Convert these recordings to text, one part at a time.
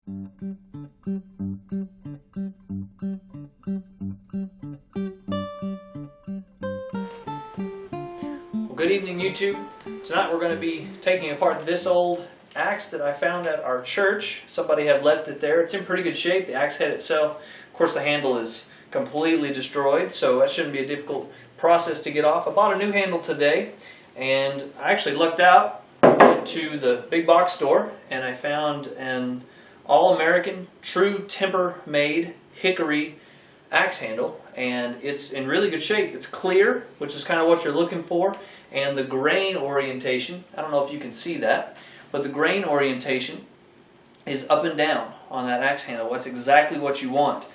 Good evening, YouTube. Tonight we're going to be taking apart this old axe that I found at our church. Somebody had left it there. It's in pretty good shape, the axe head itself. Of course, the handle is completely destroyed, so that shouldn't be a difficult process to get off. I bought a new handle today, and I actually lucked out to the big box store, and I found an all-American, true timber-made hickory axe handle, and it's in really good shape. It's clear, which is kind of what you're looking for, and the grain orientation, I don't know if you can see that, but the grain orientation is up and down on that axe handle. That's exactly what you want.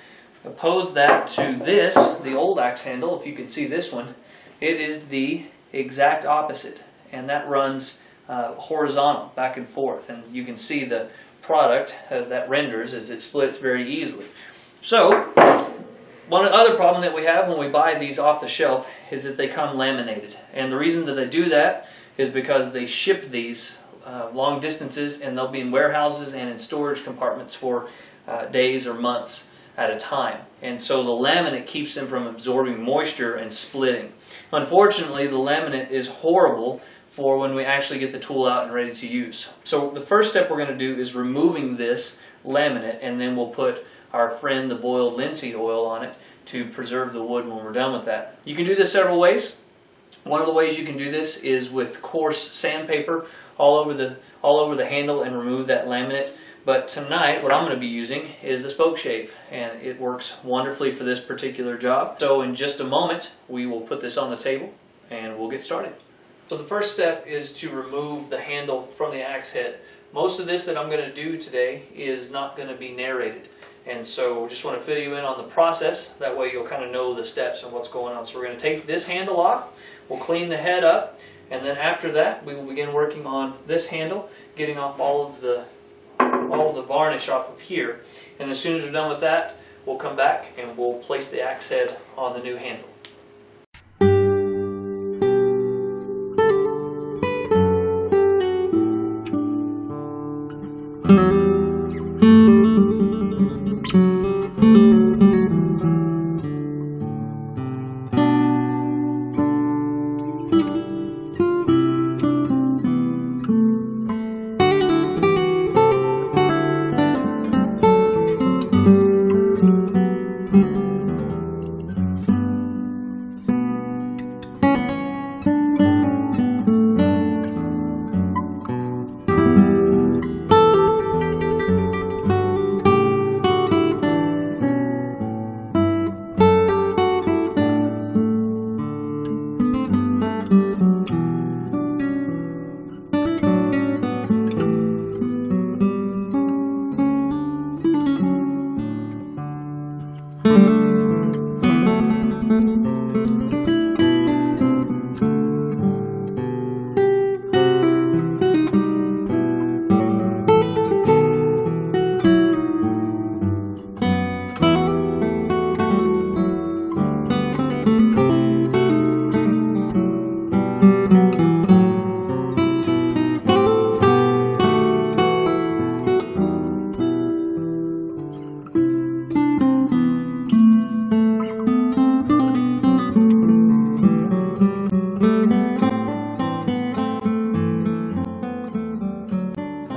Oppose that to this, the old axe handle. If you can see this one, it is the exact opposite, and that runs horizontal, back and forth, and you can see the product as that renders as it splits very easily. So, one other problem that we have when we buy these off the shelf is that they come laminated, and the reason that they do that is because they ship these long distances, and they'll be in warehouses and in storage compartments for days or months at a time, and so the laminate keeps them from absorbing moisture and splitting. Unfortunately, the laminate is horrible for when we actually get the tool out and ready to use. So the first step we're going to do is removing this laminate, and then we'll put our friend the boiled linseed oil on it to preserve the wood when we're done with that. You can do this several ways. One of the ways you can do this is with coarse sandpaper all over the handle and remove that laminate. But tonight what I'm going to be using is the spoke shave, and it works wonderfully for this particular job. So in just a moment we will put this on the table and we'll get started. So the first step is to remove the handle from the axe head. Most of this that I'm going to do today is not going to be narrated, and so just want to fill you in on the process. That way you'll kind of know the steps and what's going on. So we're going to take this handle off, we'll clean the head up, and then after that we will begin working on this handle, getting off all of the varnish off of here. And as soon as we're done with that, we'll come back and we'll place the axe head on the new handle.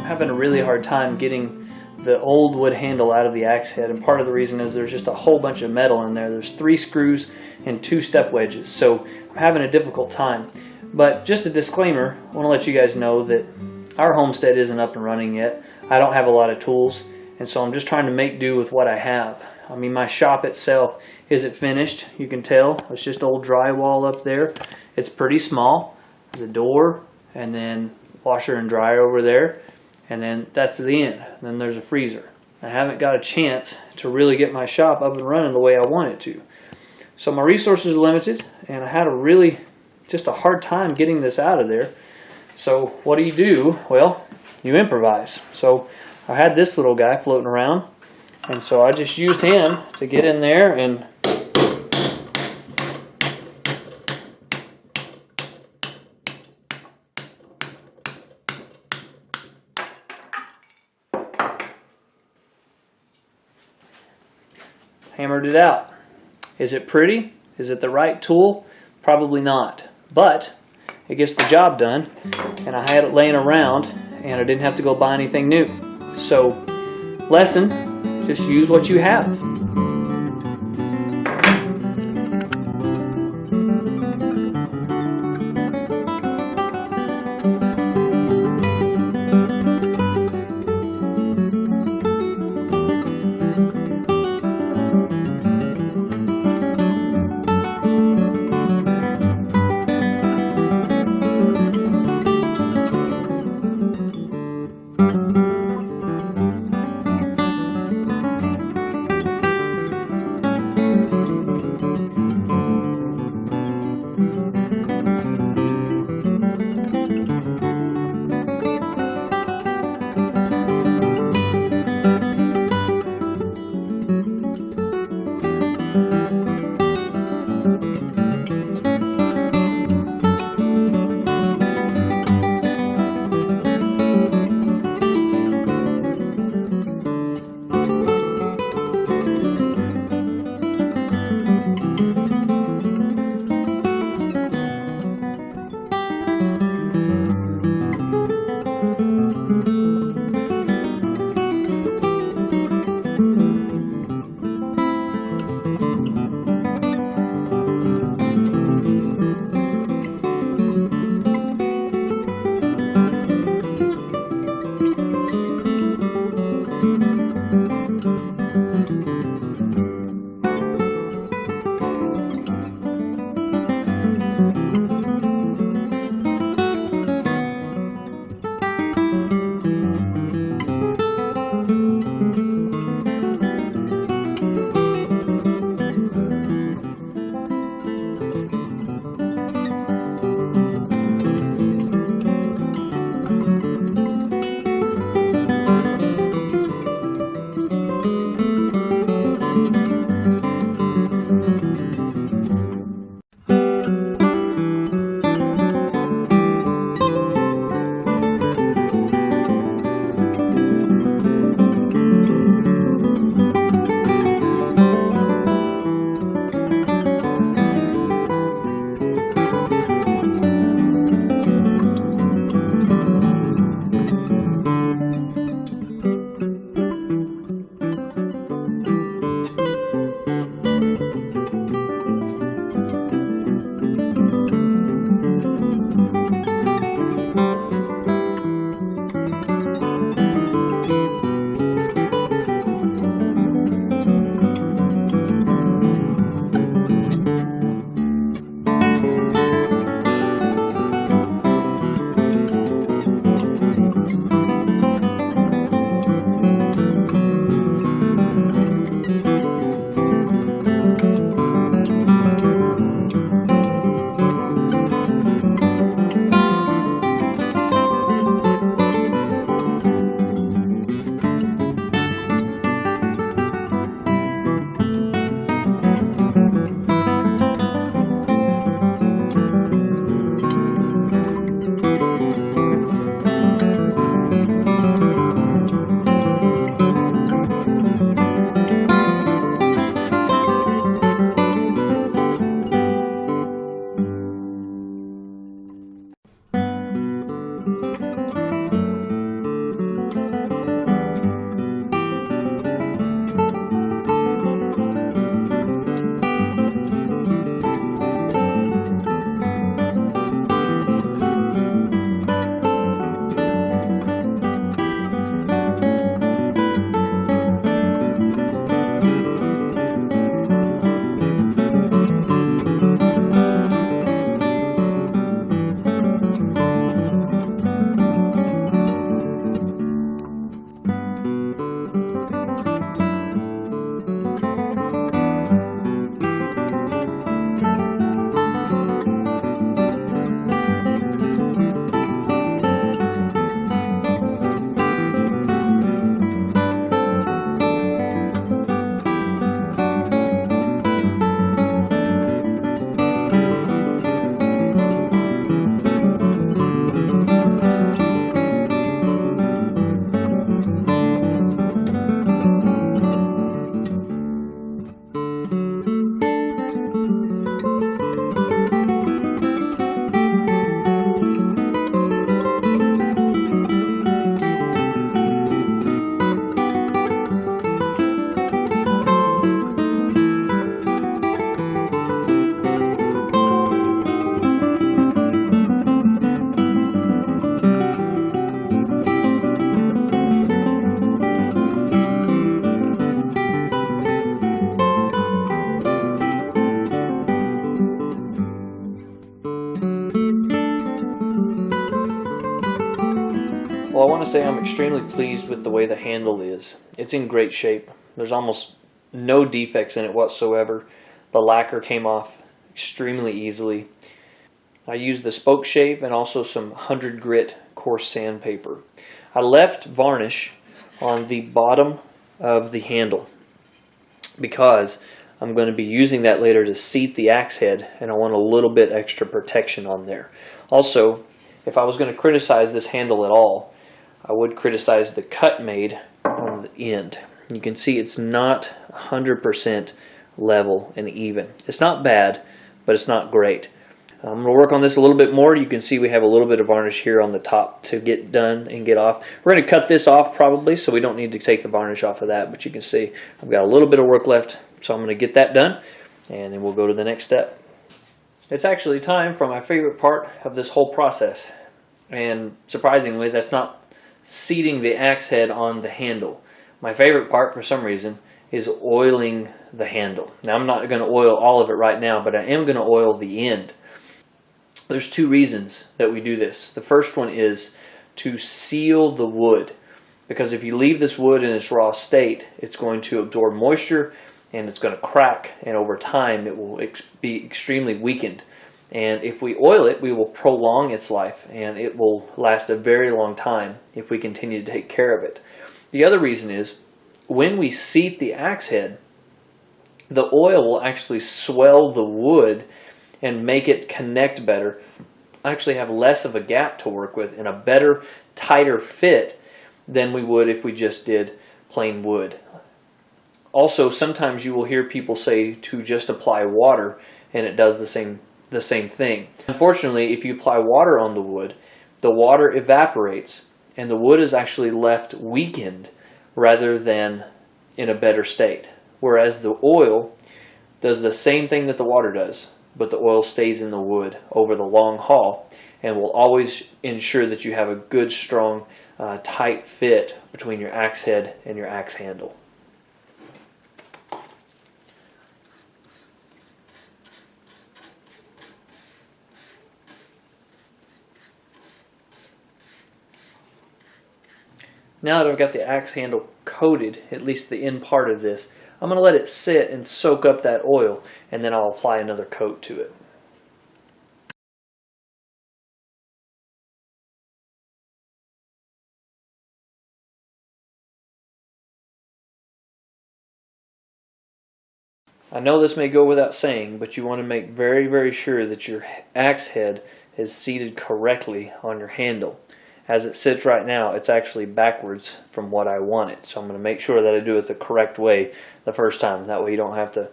Having a really hard time getting the old wood handle out of the axe head, and part of the reason is there's just a whole bunch of metal in there. There's 3 screws and 2 step wedges, so I'm having a difficult time. But just a disclaimer, I want to let you guys know that our homestead isn't up and running yet. I don't have a lot of tools, and so I'm just trying to make do with what I have. I mean, my shop itself isn't finished. You can tell it's just old drywall up there. It's pretty small. There's a door, and then washer and dryer over there, and then that's the end. Then there's a freezer. I haven't got a chance to really get my shop up and running the way I want it to. So my resources are limited, and I had just a hard time getting this out of there. So what do? Well, you improvise. So I had this little guy floating around, and so I just used him to get in there and hammered it out. Is it pretty? Is it the right tool? Probably not. But it gets the job done, and I had it laying around, and I didn't have to go buy anything new. So, lesson, just use what you have. want to say I'm extremely pleased with the way the handle is. It's in great shape. There's almost no defects in it whatsoever. The lacquer came off extremely easily. I used the spoke shave and also some 100 grit coarse sandpaper. I left varnish on the bottom of the handle because I'm going to be using that later to seat the axe head, and I want a little bit extra protection on there. Also, if I was going to criticize this handle at all, I would criticize the cut made on the end. You can see it's not 100% level and even. It's not bad, but it's not great. I'm going to work on this a little bit more. You can see we have a little bit of varnish here on the top to get done and get off. We're going to cut this off probably, so we don't need to take the varnish off of that, but you can see I've got a little bit of work left, so I'm going to get that done, and then we'll go to the next step. It's actually time for my favorite part of this whole process, and surprisingly, that's not seating the axe head on the handle. My favorite part, for some reason, is oiling the handle. Now, I'm not going to oil all of it right now, but I am going to oil the end. There's two reasons that we do this. The first one is to seal the wood, because if you leave this wood in its raw state, it's going to absorb moisture and it's going to crack, and over time it will be extremely weakened. And if we oil it, we will prolong its life, and it will last a very long time if we continue to take care of it. The other reason is when we seat the axe head, the oil will actually swell the wood and make it connect better. Actually have less of a gap to work with and a better, tighter fit than we would if we just did plain wood. Also, sometimes you will hear people say to just apply water, and it does the same thing. Unfortunately, if you apply water on the water evaporates, and the wood is actually left weakened rather than in a better state. Whereas the oil does the same thing that the water does, but the oil stays in the wood over the long haul and will always ensure that you have a good, strong, tight fit between your axe head and your axe handle. Now that I've got the axe handle coated, at least the end part of this, I'm going to let it sit and soak up that oil, and then I'll apply another coat to it. I know this may go without saying, but you want to make very, very sure that your axe head is seated correctly on your handle. As it sits right now, it's actually backwards from what I want it. So I'm going to make sure that I do it the correct way the first time. That way you don't have to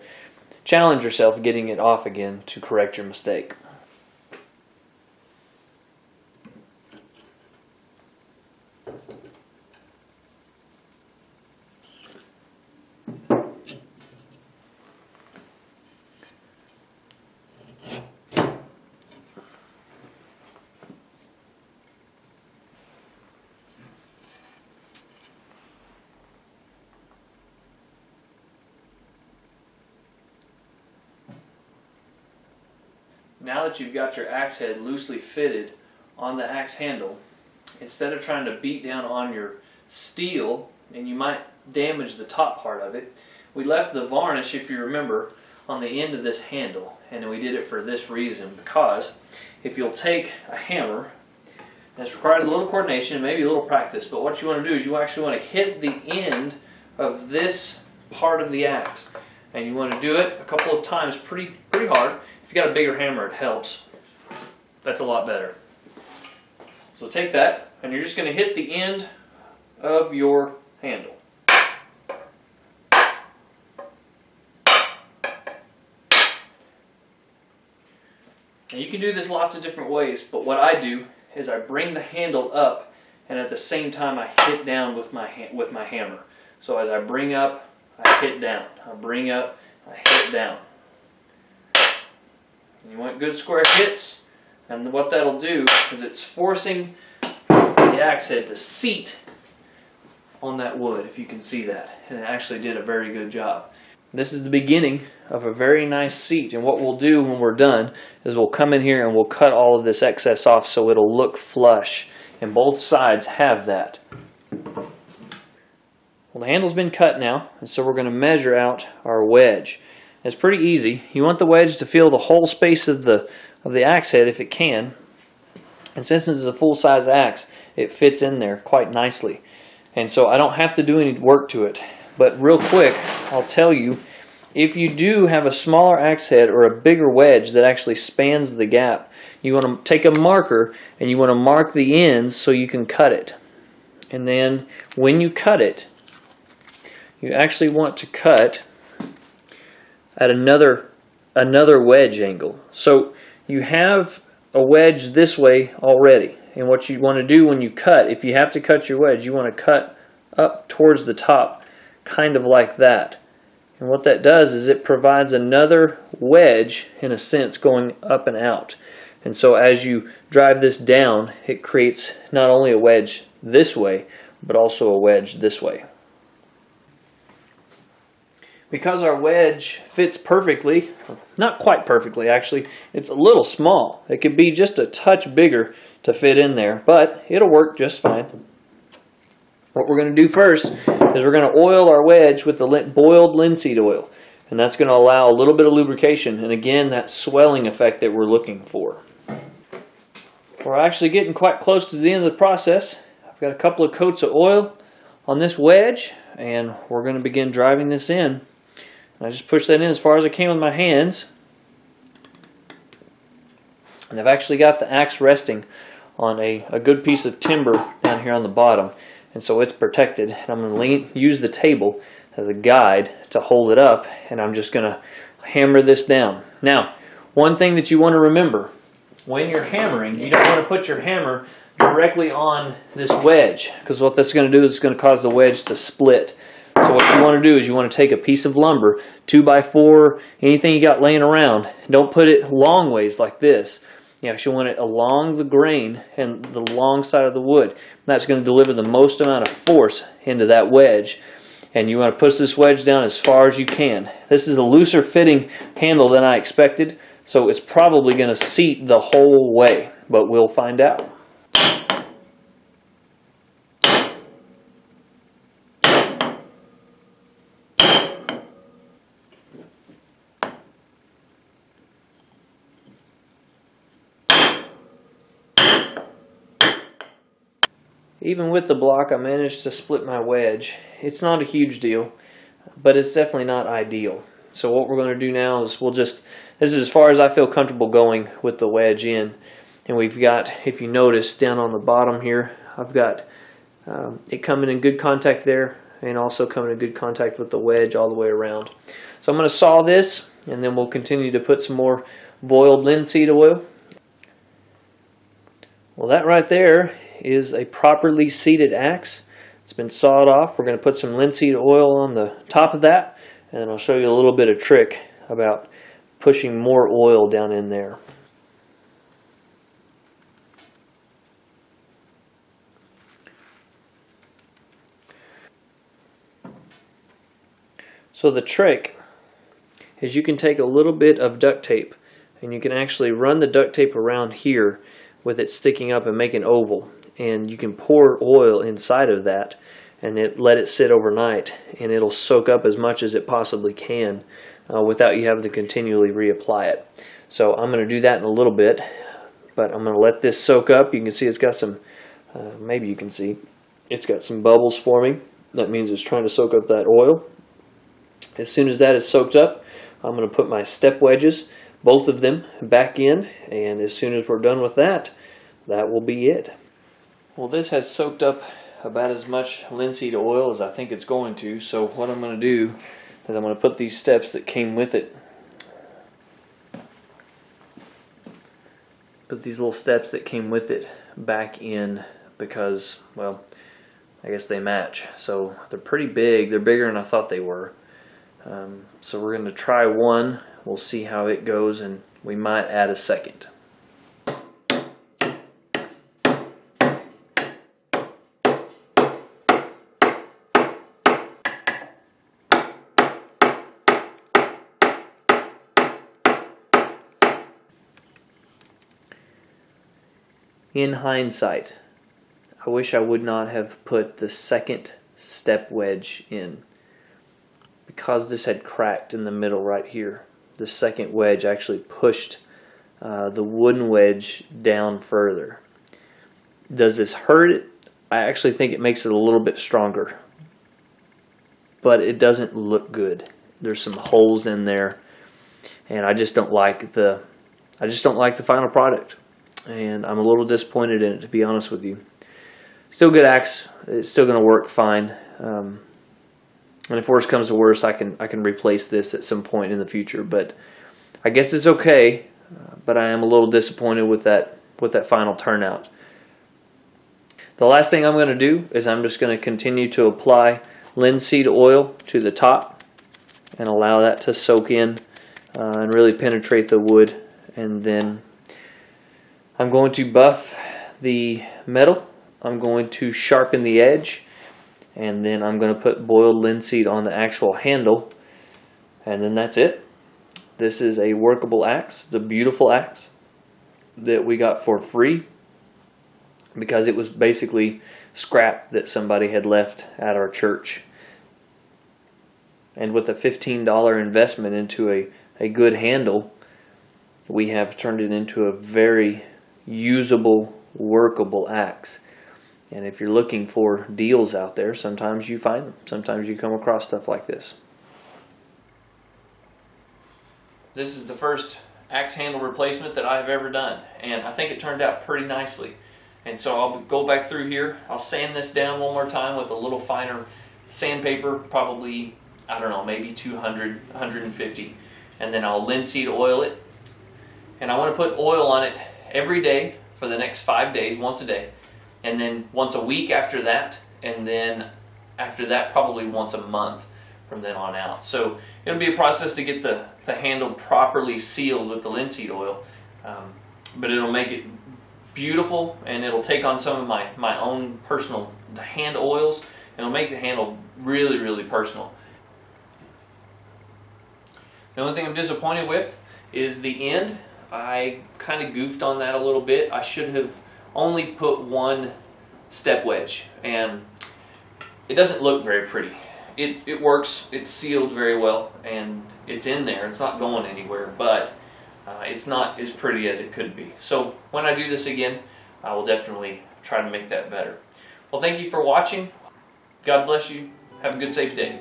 challenge yourself getting it off again to correct your mistake. Now that you've got your axe head loosely fitted on the axe handle, instead of trying to beat down on your steel, and you might damage the top part of it, we left the varnish, if you remember, on the end of this handle. And we did it for this reason, because if you'll take a hammer, and this requires a little coordination and maybe a little practice, but what you want to do is you actually want to hit the end of this part of the axe. And you want to do it a couple of times pretty hard. If you got a bigger hammer, it helps. That's a lot better. So take that, and you're just going to hit the end of your handle. And you can do this lots of different ways, but what I do is I bring the handle up, and at the same time I hit down with my hammer. So as I bring up, I hit down. I bring up, I hit down. You want good square hits, and what that'll do is it's forcing the axe head to seat on that wood, if you can see that. And it actually did a very good job. This is the beginning of a very nice seat, and what we'll do when we're done is we'll come in here and we'll cut all of this excess off so it'll look flush and both sides have that. Well, the handle's been cut now, and so we're going to measure out our wedge. It's pretty easy. You want the wedge to fill the whole space of the axe head if it can. And since this is a full-size axe, it fits in there quite nicely. And so I don't have to do any work to it. But real quick, I'll tell you, if you do have a smaller axe head or a bigger wedge that actually spans the gap, you want to take a marker and you want to mark the ends so you can cut it. And then when you cut it, you actually want to cut at another wedge angle. So you have a wedge this way already. And what you want to do when you cut, if you have to cut your wedge, you want to cut up towards the top, kind of like that. And what that does is it provides another wedge, in a sense, going up and out. And so as you drive this down, it creates not only a wedge this way, but also a wedge this way. Because our wedge fits perfectly, not quite perfectly actually, it's a little small. It could be just a touch bigger to fit in there, but it'll work just fine. What we're going to do first is we're going to oil our wedge with the boiled linseed oil. And that's going to allow a little bit of lubrication, and again, that swelling effect that we're looking for. We're actually getting quite close to the end of the process. I've got a couple of coats of oil on this wedge, and we're going to begin driving this in. I just push that in as far as I can with my hands. And I've actually got the axe resting on a good piece of timber down here on the bottom. And so it's protected. And I'm going to use the table as a guide to hold it up. And I'm just going to hammer this down. Now, one thing that you want to remember, when you're hammering, you don't want to put your hammer directly on this wedge. Because what that's going to do is it's going to cause the wedge to split. So what you want to do is you want to take a piece of lumber, 2x4, anything you got laying around. Don't put it long ways like this. You actually want it along the grain and the long side of the wood. That's going to deliver the most amount of force into that wedge. And you want to push this wedge down as far as you can. This is a looser fitting handle than I expected, so it's probably going to seat the whole way, but we'll find out. Even with the block, I managed to split my wedge. It's not a huge deal, but it's definitely not ideal. So what we're going to do now is this is as far as I feel comfortable going with the wedge in. And we've got, if you notice, down on the bottom here, I've got it coming in good contact there, and also coming in good contact with the wedge all the way around. So I'm going to saw this, and then we'll continue to put some more boiled linseed oil. Well, that right there is a properly seated axe. It's been sawed off. We're going to put some linseed oil on the top of that, and then I'll show you a little bit of trick about pushing more oil down in there. So the trick is you can take a little bit of duct tape, and you can actually run the duct tape around here with it sticking up and make an oval. And you can pour oil inside of that and let it sit overnight, and it'll soak up as much as it possibly can without you having to continually reapply it. So I'm going to do that in a little bit, but I'm going to let this soak up. You can see it's got some, maybe you can see, it's got some bubbles forming. That means it's trying to soak up that oil. As soon as that is soaked up, I'm going to put my step wedges, both of them, back in, and as soon as we're done with that, that will be it. Well, this has soaked up about as much linseed oil as I think it's going to, so what I'm going to do is I'm going to put these steps that came with it. Put these little steps that came with it back in because, well, I guess they match. So they're pretty big. They're bigger than I thought they were. So we're going to try one. We'll see how it goes, and we might add a second. In hindsight, I wish I would not have put the second step wedge in, because this had cracked in the middle right here. The second wedge actually pushed the wooden wedge down further. Does this hurt it? I actually think it makes it a little bit stronger, but it doesn't look good. There's some holes in there, and I just don't like the final product, and I'm a little disappointed in it, to be honest with you. Still good axe. It's still going to work fine. And if worse comes to worse, I can replace this at some point in the future. But I guess it's okay. But I am a little disappointed with that final turnout. The last thing I'm going to do is I'm just going to continue to apply linseed oil to the top and allow that to soak in and really penetrate the wood. And then I'm going to buff the metal. I'm going to sharpen the edge, and then I'm going to put boiled linseed on the actual handle, and then that's it. This is a workable axe. It's a beautiful axe that we got for free because it was basically scrap that somebody had left at our church. And with a $15 investment into a good handle, we have turned it into a very usable, workable axe. And if you're looking for deals out there, sometimes you find them. Sometimes you come across stuff like this. This is the first axe handle replacement that I've ever done, and I think it turned out pretty nicely. And so I'll go back through here. I'll sand this down one more time with a little finer sandpaper, probably, I don't know, maybe 200, 150. And then I'll linseed oil it. And I want to put oil on it every day for the next 5 days, once a day. And then once a week after that, and then after that probably once a month from then on out. So it'll be a process to get the handle properly sealed with the linseed oil, but it'll make it beautiful, and it'll take on some of my own personal hand oils, and it'll make the handle really, really personal. The only thing I'm disappointed with is the end. I kind of goofed on that a little bit. I should have only put one step wedge, and it doesn't look very pretty. It works, it's sealed very well, and it's in there, it's not going anywhere, but it's not as pretty as it could be. So when I do this again, I will definitely try to make that better. Well, thank you for watching. God bless you. Have a good, safe day.